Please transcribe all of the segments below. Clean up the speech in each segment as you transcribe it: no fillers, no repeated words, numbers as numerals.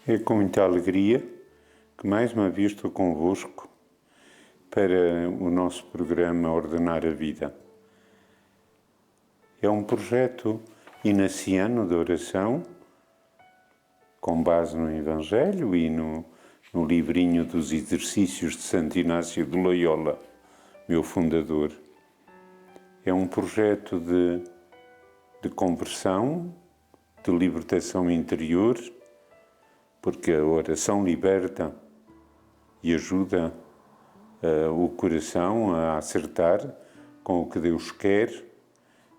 É com muita alegria que mais uma vez estou convosco para o nosso programa Ordenar a Vida. É um projeto inaciano de oração com base no Evangelho e no livrinho dos exercícios de Santo Inácio de Loyola, meu fundador. É um projeto de conversão, de libertação interior, porque a oração liberta e ajuda o coração a acertar com o que Deus quer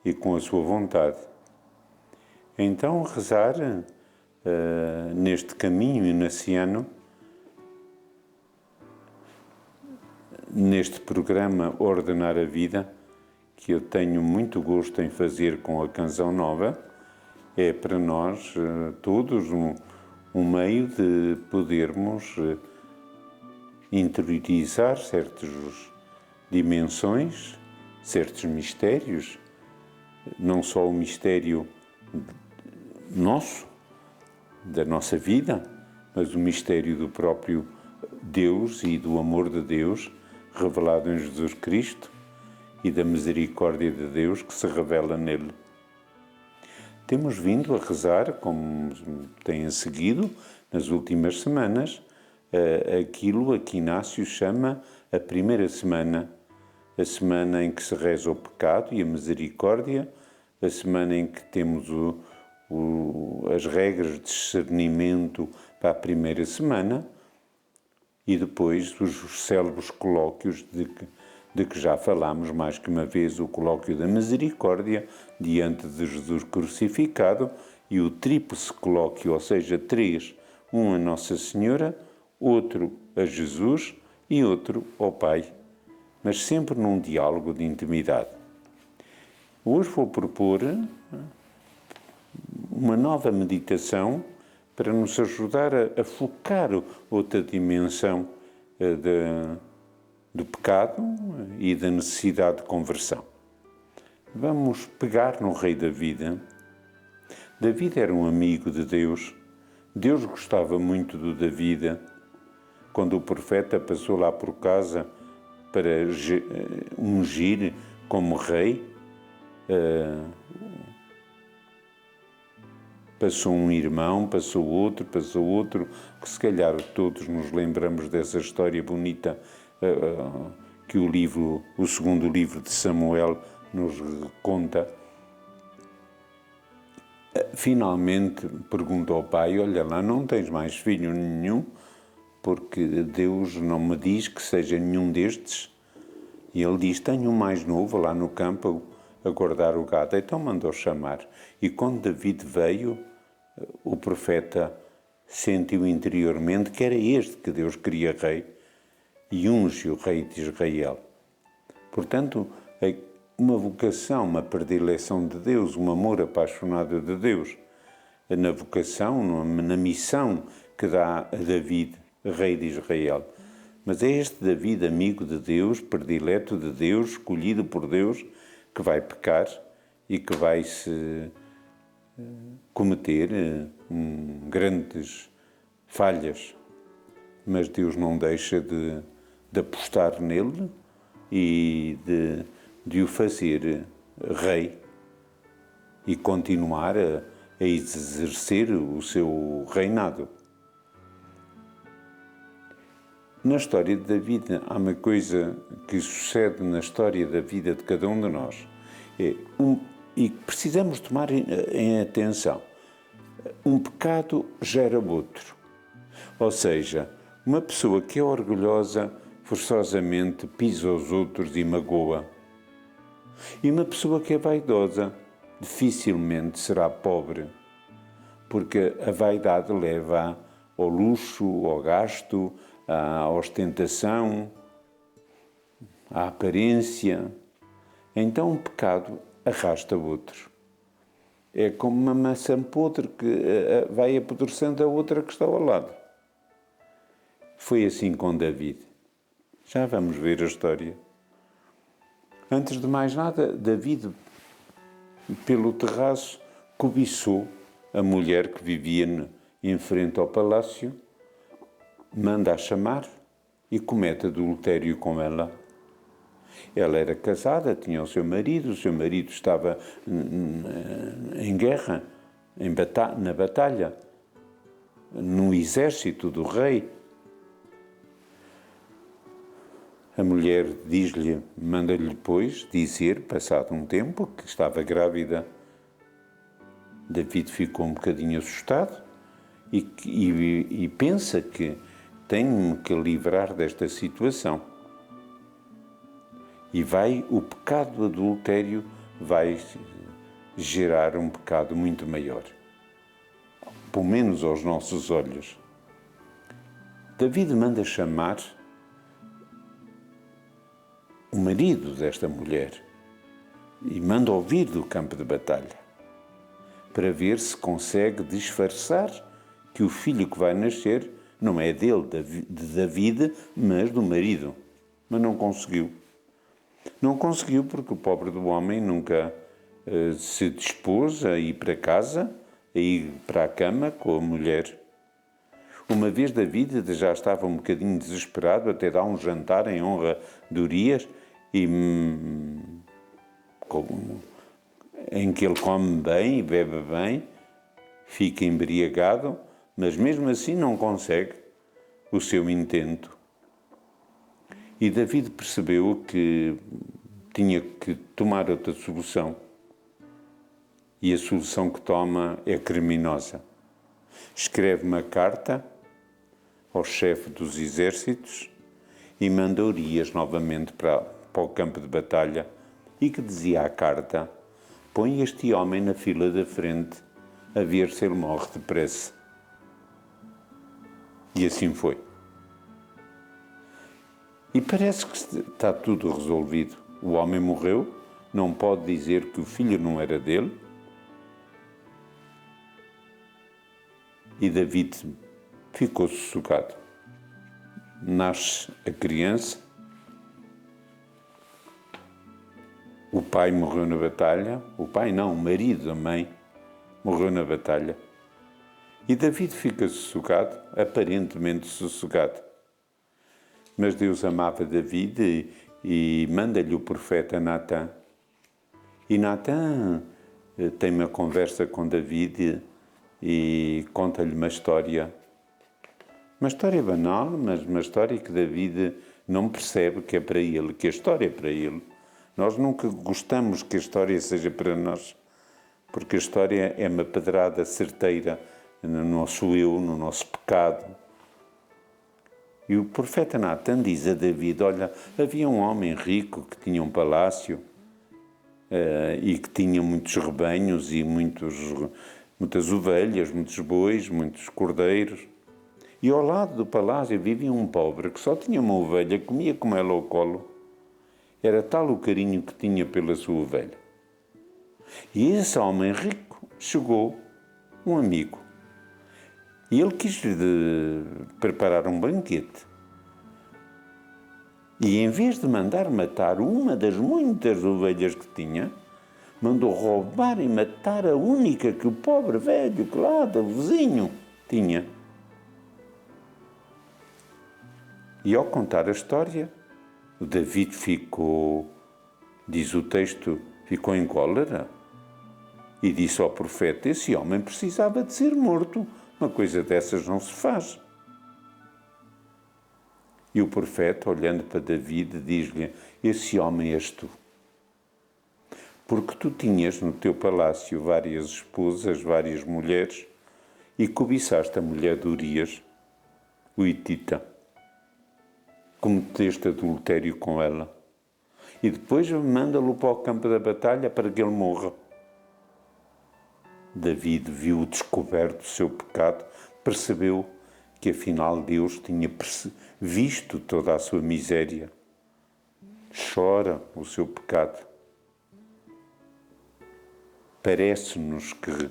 e com a sua vontade. Então, rezar neste caminho inaciano, neste programa Ordenar a Vida, que eu tenho muito gosto em fazer com a Canção Nova, é para nós todos um meio de podermos interiorizar certas dimensões, certos mistérios, não só o mistério nosso, da nossa vida, mas o mistério do próprio Deus e do amor de Deus revelado em Jesus Cristo e da misericórdia de Deus que se revela nele. Temos vindo a rezar, como têm seguido nas últimas semanas, aquilo a que Inácio chama a primeira semana, a semana em que se reza o pecado e a misericórdia, a semana em que temos as regras de discernimento para a primeira semana e depois os célebres colóquios de que já falámos mais que uma vez, o colóquio da misericórdia diante de Jesus crucificado e o tríplice colóquio, ou seja, três, um a Nossa Senhora, outro a Jesus e outro ao Pai, mas sempre num diálogo de intimidade. Hoje vou propor uma nova meditação para nos ajudar a focar outra dimensão do pecado e da necessidade de conversão. Vamos pegar no Rei David. David era um amigo de Deus. Deus gostava muito do David. Quando o profeta passou lá por casa para ungir como rei, passou um irmão, passou outro, que se calhar todos nos lembramos dessa história bonita que o segundo livro de Samuel nos conta. Finalmente pergunta ao pai: olha lá, não tens mais filho nenhum, porque Deus não me diz que seja nenhum destes? E ele diz: tenho um mais novo lá no campo a guardar o gado. Então mandou chamar. E quando David veio, o profeta sentiu interiormente que era este que Deus queria rei e unge o rei de Israel. Portanto, uma vocação, uma predileção de Deus, um amor apaixonado de Deus, na vocação, na missão que dá a David, rei de Israel. Mas é este David, amigo de Deus, predileto de Deus, escolhido por Deus, que vai pecar e que vai se cometer grandes falhas. Mas Deus não deixa de apostar nele e de o fazer rei e continuar a exercer o seu reinado. Na história de David há uma coisa que sucede na história da vida de cada um de nós e precisamos tomar em atenção. Um pecado gera outro. Ou seja, uma pessoa que é orgulhosa forçosamente pisa os outros e magoa. E uma pessoa que é vaidosa dificilmente será pobre, porque a vaidade leva ao luxo, ao gasto, à ostentação, à aparência. Então o pecado arrasta outro. É como uma maçã podre que vai apodrecendo a outra que está ao lado. Foi assim com David. Já vamos ver a história. Antes de mais nada, David, pelo terraço, cobiçou a mulher que vivia em frente ao palácio, manda-a chamar e comete adultério com ela. Ela era casada, tinha o seu marido estava em guerra, na batalha, no exército do rei. A mulher diz-lhe, manda-lhe depois dizer, passado um tempo, que estava grávida. David ficou um bocadinho assustado e pensa que tem-me que livrar desta situação. E o pecado do adultério vai gerar um pecado muito maior, pelo menos aos nossos olhos. David manda chamar o marido desta mulher e manda ouvir do campo de batalha para ver se consegue disfarçar que o filho que vai nascer não é dele, de David, mas do marido. Mas não conseguiu. Não conseguiu porque o pobre do homem nunca se dispôs a ir para casa, a ir para a cama com a mulher. Uma vez David já estava um bocadinho desesperado, até dá um jantar em honra de Urias, em que ele come bem e bebe bem, fica embriagado, mas mesmo assim não consegue o seu intento. E David percebeu que tinha que tomar outra solução. E a solução que toma é criminosa. Escreve uma carta ao chefe dos exércitos e manda Urias novamente para o campo de batalha, e que dizia a carta: põe este homem na fila da frente a ver se ele morre depressa. E assim foi. E parece que está tudo resolvido. O homem morreu, não pode dizer que o filho não era dele. E David ficou sossegado. Nasce a criança. O pai morreu na batalha. O pai não, o marido da mãe morreu na batalha. E David fica sossegado, aparentemente sossegado. Mas Deus amava David e manda-lhe o profeta Natã. E Natã tem uma conversa com David e conta-lhe uma história banal, mas uma história que David não percebe que é para ele, que a história é para ele. Nós nunca gostamos que a história seja para nós, porque a história é uma pedrada certeira no nosso eu, no nosso pecado. E o profeta Natã diz a David: olha, havia um homem rico que tinha um palácio e que tinha muitos rebanhos e muitas ovelhas, muitos bois, muitos cordeiros. E ao lado do palácio vivia um pobre que só tinha uma ovelha, comia com ela ao colo. Era tal o carinho que tinha pela sua ovelha. E esse homem rico chegou um amigo. E ele quis preparar um banquete. E em vez de mandar matar uma das muitas ovelhas que tinha, mandou roubar e matar a única que o pobre velho, que lá do vizinho, tinha. E ao contar a história, o David ficou, diz o texto, ficou em cólera e disse ao profeta: esse homem precisava de ser morto. Uma coisa dessas não se faz. E o profeta, olhando para David, diz-lhe: esse homem és tu. Porque tu tinhas no teu palácio várias esposas, várias mulheres, e cobiçaste a mulher de Urias, o hitita. Cometeste adultério com ela. E depois manda-lo para o campo da batalha para que ele morra. David viu descoberto o seu pecado, percebeu que afinal Deus tinha visto toda a sua miséria. Chora o seu pecado. Parece-nos que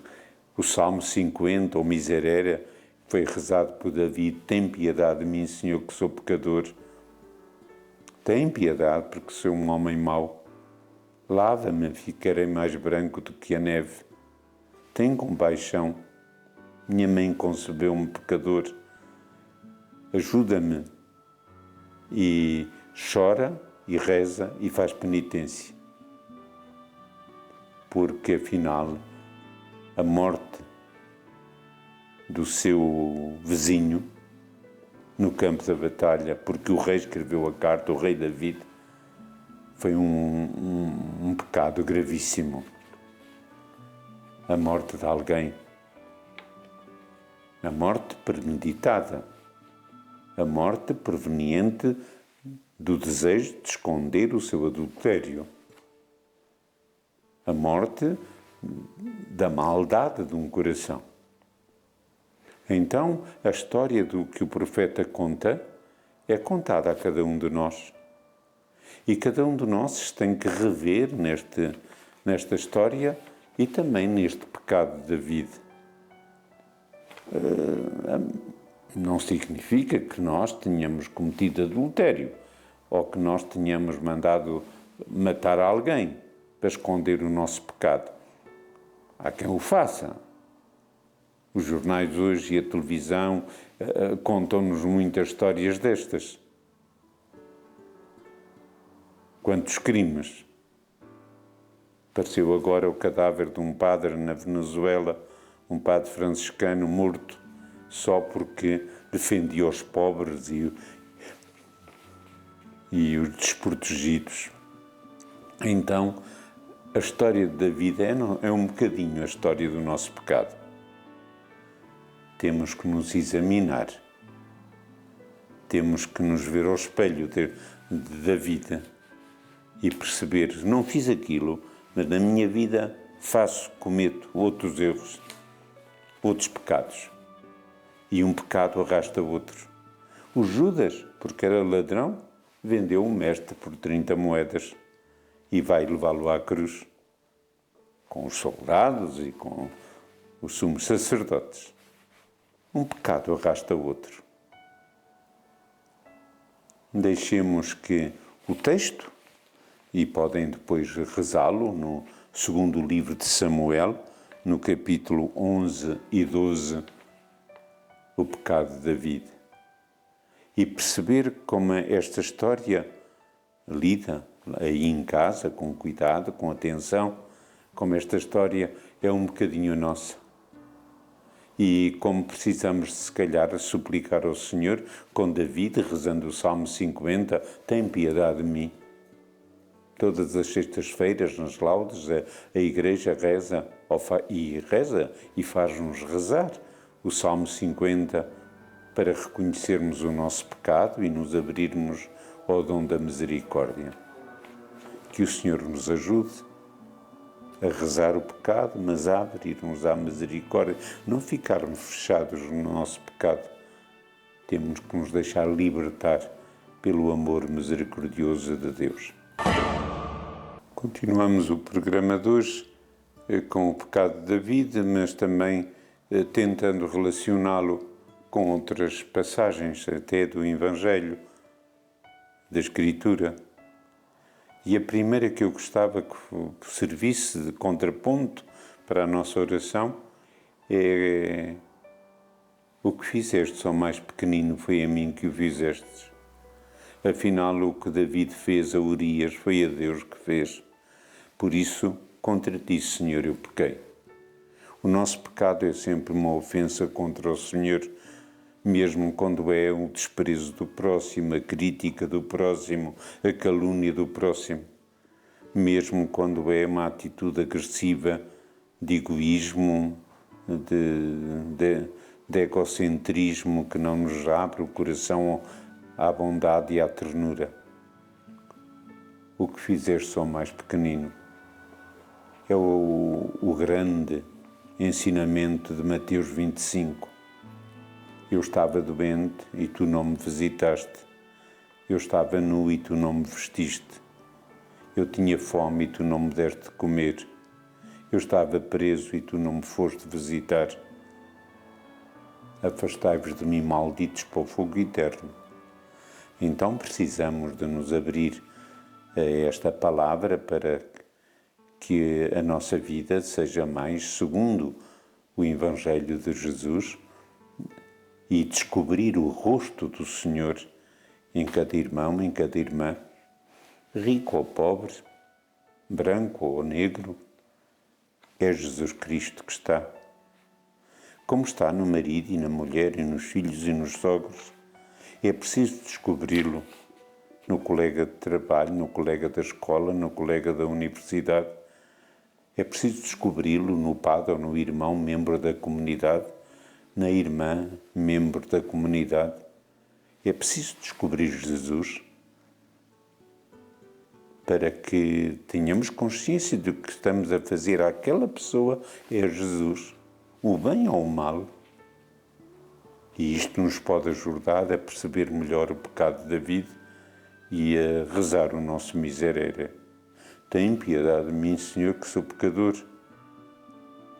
o Salmo 50, ou Miserere, foi rezado por David: tem piedade de mim, Senhor, que sou pecador. Tem piedade, porque sou um homem mau. Lava-me, ficarei mais branco do que a neve. Tem compaixão, minha mãe concebeu-me pecador, ajuda-me. E chora e reza e faz penitência. Porque afinal a morte do seu vizinho no campo da batalha, porque o rei escreveu a carta, o rei David, foi um pecado gravíssimo. A morte de alguém. A morte premeditada. A morte proveniente do desejo de esconder o seu adultério. A morte da maldade de um coração. Então, a história do que o profeta conta é contada a cada um de nós. E cada um de nós tem que rever nesta história e também neste pecado de David. Não significa que nós tenhamos cometido adultério ou que nós tenhamos mandado matar alguém para esconder o nosso pecado. Há quem o faça. Os jornais hoje e a televisão contam-nos muitas histórias destas. Quantos crimes! Apareceu agora o cadáver de um padre na Venezuela, um padre franciscano morto, só porque defendia os pobres e os desprotegidos. Então, a história da vida é um bocadinho a história do nosso pecado. Temos que nos examinar. Temos que nos ver ao espelho da vida e perceber, não fiz aquilo, mas na minha vida cometo outros erros, outros pecados. E um pecado arrasta outro. O Judas, porque era ladrão, vendeu o mestre por 30 moedas e vai levá-lo à cruz, com os soldados e com os sumos sacerdotes. Um pecado arrasta outro. Deixemos que o texto, e podem depois rezá-lo no segundo livro de Samuel, no capítulo 11 e 12, o pecado de David. E perceber como esta história lida aí em casa, com cuidado, com atenção, como esta história é um bocadinho nossa. E como precisamos, se calhar, suplicar ao Senhor, com David, rezando o Salmo 50, tem piedade de mim. Todas as sextas-feiras, nas laudes, a Igreja reza e faz-nos rezar o Salmo 50 para reconhecermos o nosso pecado e nos abrirmos ao dom da misericórdia. Que o Senhor nos ajude a rezar o pecado, mas a abrir-nos à misericórdia, não ficarmos fechados no nosso pecado. Temos que nos deixar libertar pelo amor misericordioso de Deus. Continuamos o programa de hoje com o pecado de David, mas também tentando relacioná-lo com outras passagens até do Evangelho, da Escritura. E a primeira que eu gostava que servisse de contraponto para a nossa oração é: o que fizestes ao mais pequenino foi a mim que o fizestes. Afinal, o que David fez a Urias foi a Deus que fez. Por isso, contra ti, Senhor, eu pequei. O nosso pecado é sempre uma ofensa contra o Senhor, mesmo quando é o desprezo do próximo, a crítica do próximo, a calúnia do próximo, mesmo quando é uma atitude agressiva de egoísmo, de egocentrismo que não nos abre o coração à bondade e à ternura. O que fizeste ao mais pequenino é o grande ensinamento de Mateus 25. Eu estava doente e tu não me visitaste. Eu estava nu e tu não me vestiste. Eu tinha fome e tu não me deste de comer. Eu estava preso e tu não me foste visitar. Afastai-vos de mim, malditos, para o fogo eterno. Então precisamos de nos abrir a esta palavra para que a nossa vida seja mais segundo o Evangelho de Jesus e descobrir o rosto do Senhor em cada irmão, em cada irmã, rico ou pobre, branco ou negro, é Jesus Cristo que está. Como está no marido e na mulher e nos filhos e nos sogros, é preciso descobri-lo no colega de trabalho, no colega da escola, no colega da universidade. É preciso descobri-lo no padre ou no irmão, membro da comunidade, na irmã, membro da comunidade. É preciso descobrir Jesus para que tenhamos consciência de que estamos a fazer àquela pessoa é Jesus, o bem ou o mal. E isto nos pode ajudar a perceber melhor o pecado da vida e a rezar o nosso miserere. Tem piedade de mim, Senhor, que sou pecador.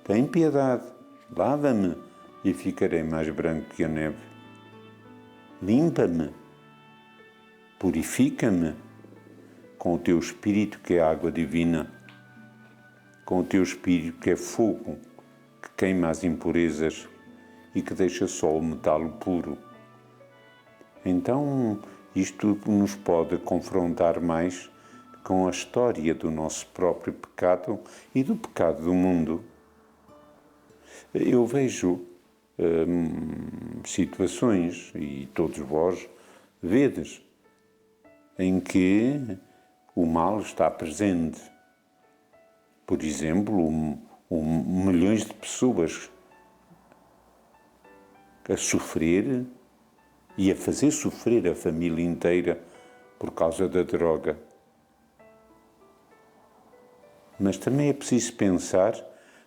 Tem piedade, lava-me e ficarei mais branco que a neve. Limpa-me, purifica-me com o teu Espírito que é água divina, com o teu Espírito que é fogo, que queima as impurezas e que deixa só o metal puro. Então, isto nos pode confrontar mais com a história do nosso próprio pecado e do pecado do mundo. Eu vejo situações, e todos vós vedes, em que o mal está presente. Por exemplo, milhões de pessoas a sofrer e a fazer sofrer a família inteira por causa da droga. Mas também é preciso pensar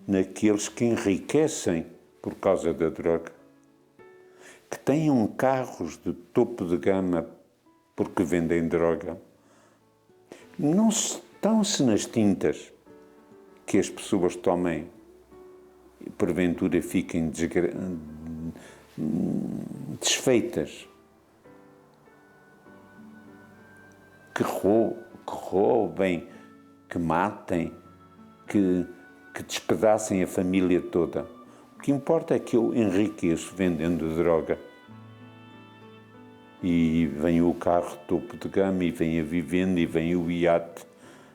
naqueles que enriquecem por causa da droga, que tenham carros de topo de gama porque vendem droga. Não estão-se nas tintas que as pessoas tomem e porventura fiquem desfeitas, que roubem, que matem, que despedacem a família toda. O que importa é que eu enriqueço vendendo droga. E vem o carro topo de gama, e vem a vivenda, e vem o iate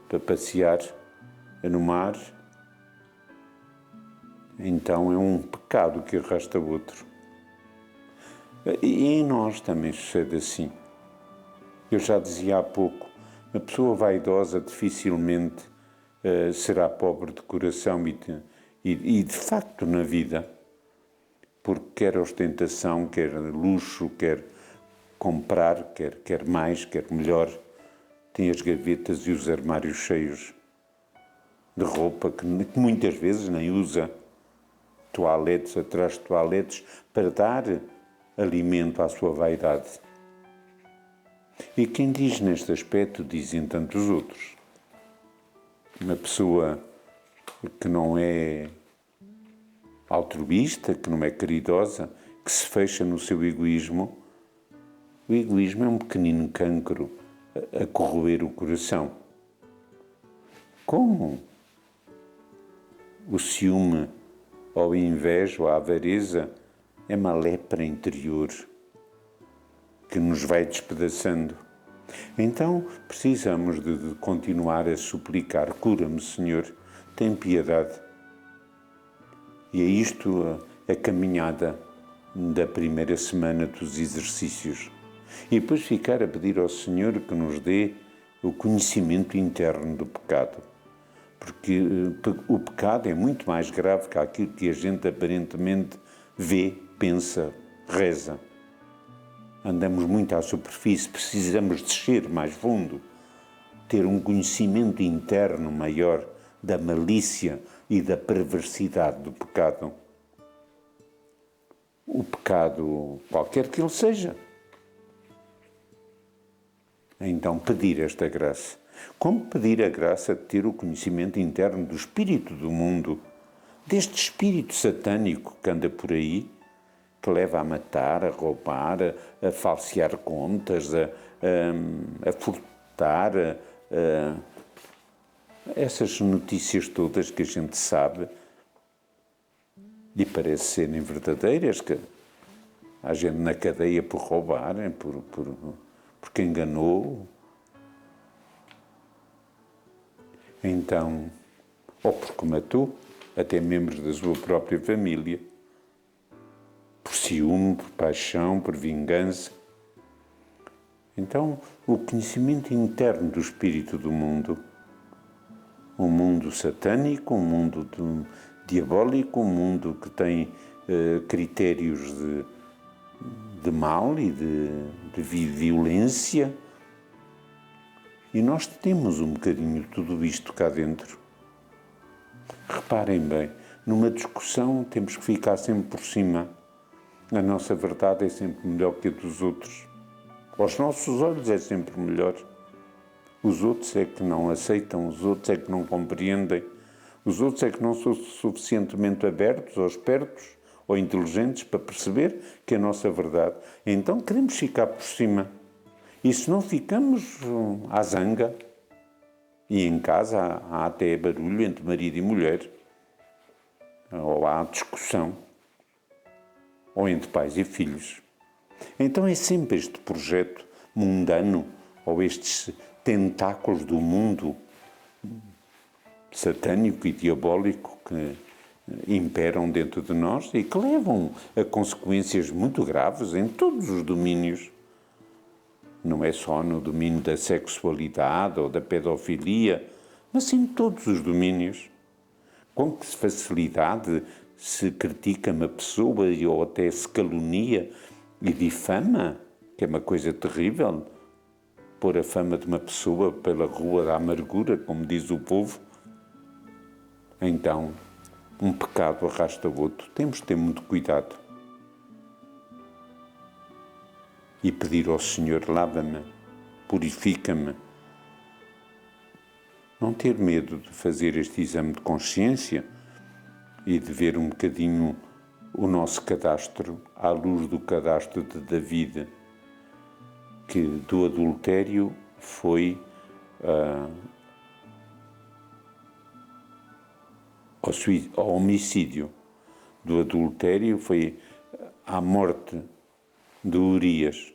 para passear no mar. Então é um pecado que arrasta outro. E em nós também sucede assim. Eu já dizia há pouco, uma pessoa vaidosa dificilmente será pobre de coração e de facto na vida, porque quer ostentação, quer luxo, quer comprar, quer mais, quer melhor, tem as gavetas e os armários cheios de roupa que muitas vezes nem usa, toaletes atrás de toaletes, para dar alimento à sua vaidade. E quem diz neste aspecto, dizem tantos outros. Uma pessoa que não é altruísta, que não é caridosa, que se fecha no seu egoísmo, o egoísmo é um pequenino cancro a corroer o coração. Como o ciúme, ou a inveja, ou a avareza, é uma lepra interior que nos vai despedaçando. Então precisamos de continuar a suplicar: cura-me, Senhor, tem piedade. E é isto a caminhada da primeira semana dos exercícios. E depois ficar a pedir ao Senhor que nos dê o conhecimento interno do pecado. Porque o pecado é muito mais grave que aquilo que a gente aparentemente vê, pensa, reza. Andamos muito à superfície, precisamos descer mais fundo, ter um conhecimento interno maior da malícia e da perversidade do pecado. O pecado, qualquer que ele seja. Então, pedir esta graça. Como pedir a graça de ter o conhecimento interno do espírito do mundo, deste espírito satânico que anda por aí, que leva a matar, a roubar, a falsear contas, a furtar, essas notícias todas que a gente sabe. E parece serem verdadeiras, que há gente na cadeia por roubar, porque enganou. Então, ou porque matou, até membros da sua própria família, por ciúme, por paixão, por vingança. Então, o conhecimento interno do espírito do mundo, um mundo satânico, um mundo diabólico, um mundo que tem critérios de mal e de violência. E nós temos um bocadinho tudo isto cá dentro. Reparem bem, numa discussão temos que ficar sempre por cima. A nossa verdade é sempre melhor que a dos outros. Aos nossos olhos é sempre melhor. Os outros é que não aceitam, os outros é que não compreendem, os outros é que não são suficientemente abertos ou espertos ou inteligentes para perceber que é a nossa verdade. Então queremos ficar por cima. E se não ficamos, à zanga. E em casa há até barulho entre marido e mulher. Ou há discussão. Ou entre pais e filhos. Então é sempre este projeto mundano, ou estes tentáculos do mundo satânico e diabólico que imperam dentro de nós e que levam a consequências muito graves em todos os domínios. Não é só no domínio da sexualidade ou da pedofilia, mas em todos os domínios. Com que facilidade se critica uma pessoa ou até se calunia e difama, que é uma coisa terrível, pôr a fama de uma pessoa pela rua da amargura, como diz o povo. Então, um pecado arrasta o outro. Temos de ter muito cuidado. E pedir ao Senhor, lava-me, purifica-me. Não ter medo de fazer este exame de consciência e de ver um bocadinho o nosso cadastro à luz do cadastro de David, que do adultério foi ao homicídio. Do adultério foi à morte de Urias,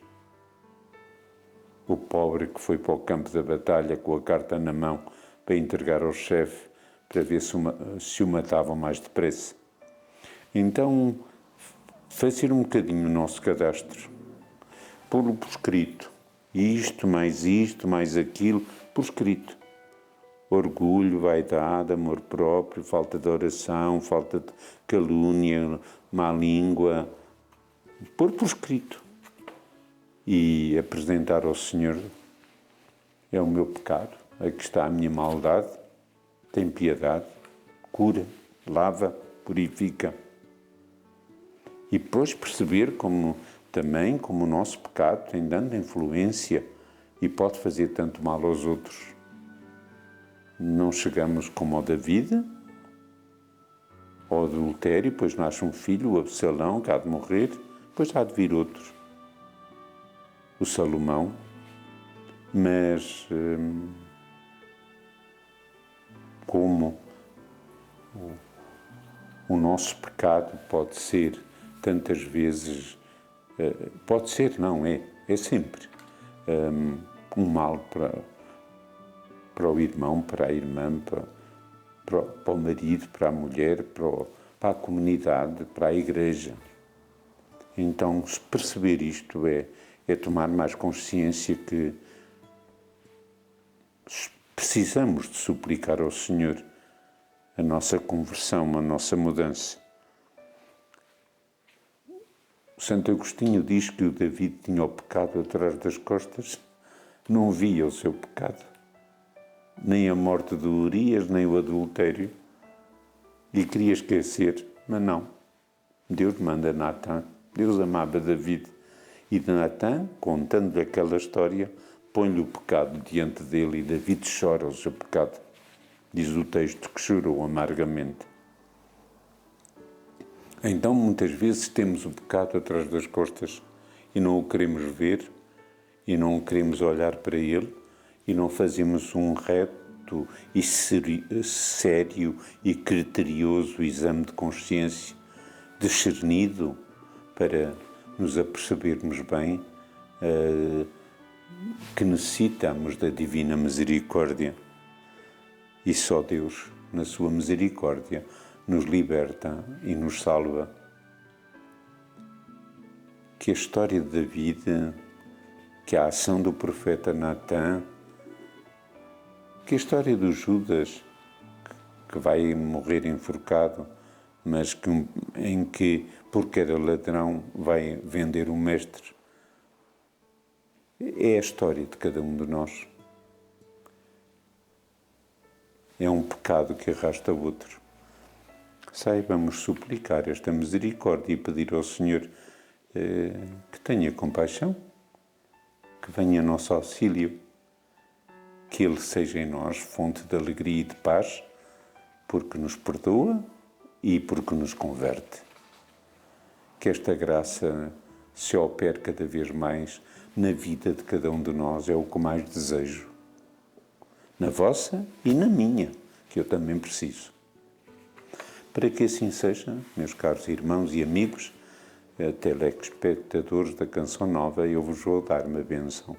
o pobre que foi para o campo da batalha com a carta na mão para entregar ao chefe para ver se o matavam mais depressa. Então, fazer um bocadinho o nosso cadastro, pô-lo por escrito, isto, mais aquilo, por escrito. Orgulho, vaidade, amor próprio, falta de oração, falta de calúnia, má língua, pôr por escrito e apresentar ao Senhor: é o meu pecado, aqui está a minha maldade, tem piedade, cura, lava, purifica. E depois perceber como o nosso pecado tem tanta influência e pode fazer tanto mal aos outros. Não chegamos como ao David, ao adultério, pois nasce um filho, o Absalão, que há de morrer, depois há de vir outro, o Salomão, mas como o nosso pecado pode ser tantas vezes, pode ser, não é sempre um mal para o irmão, para a irmã, para o marido, para a mulher, para a comunidade, para a igreja. Então, se perceber isto é tomar mais consciência que precisamos de suplicar ao Senhor a nossa conversão, a nossa mudança. O Santo Agostinho diz que o David tinha o pecado atrás das costas, não via o seu pecado, nem a morte de Urias, nem o adultério, e queria esquecer, mas não. Deus manda Natã, Deus amava David, e Natã, contando-lhe aquela história, põe-lhe o pecado diante dele e David chora o seu pecado. Diz o texto que chorou amargamente. Então, muitas vezes temos o pecado atrás das costas e não o queremos ver e não queremos olhar para ele e não fazemos um reto e sério e criterioso exame de consciência discernido para nos apercebermos bem que necessitamos da divina misericórdia. E só Deus, na sua misericórdia, nos liberta e nos salva. Que a história de David, que a ação do profeta Natã, que a história do Judas, que vai morrer enforcado, mas em que, porque era ladrão, vai vender o mestre, é a história de cada um de nós. É um pecado que arrasta outro. Saibamos suplicar esta misericórdia e pedir ao Senhor que tenha compaixão, que venha nosso auxílio, que Ele seja em nós fonte de alegria e de paz, porque nos perdoa e porque nos converte. Que esta graça se opere cada vez mais na vida de cada um de nós, é o que mais desejo. Na vossa e na minha, que eu também preciso. Para que assim seja, meus caros irmãos e amigos, telespectadores da Canção Nova, eu vos vou dar uma bênção.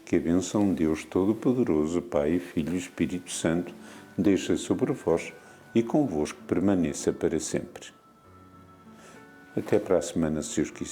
Que a bênção de Deus Todo-Poderoso, Pai, Filho e Espírito Santo, deixe sobre vós e convosco permaneça para sempre. Até para a semana, se Deus quiser.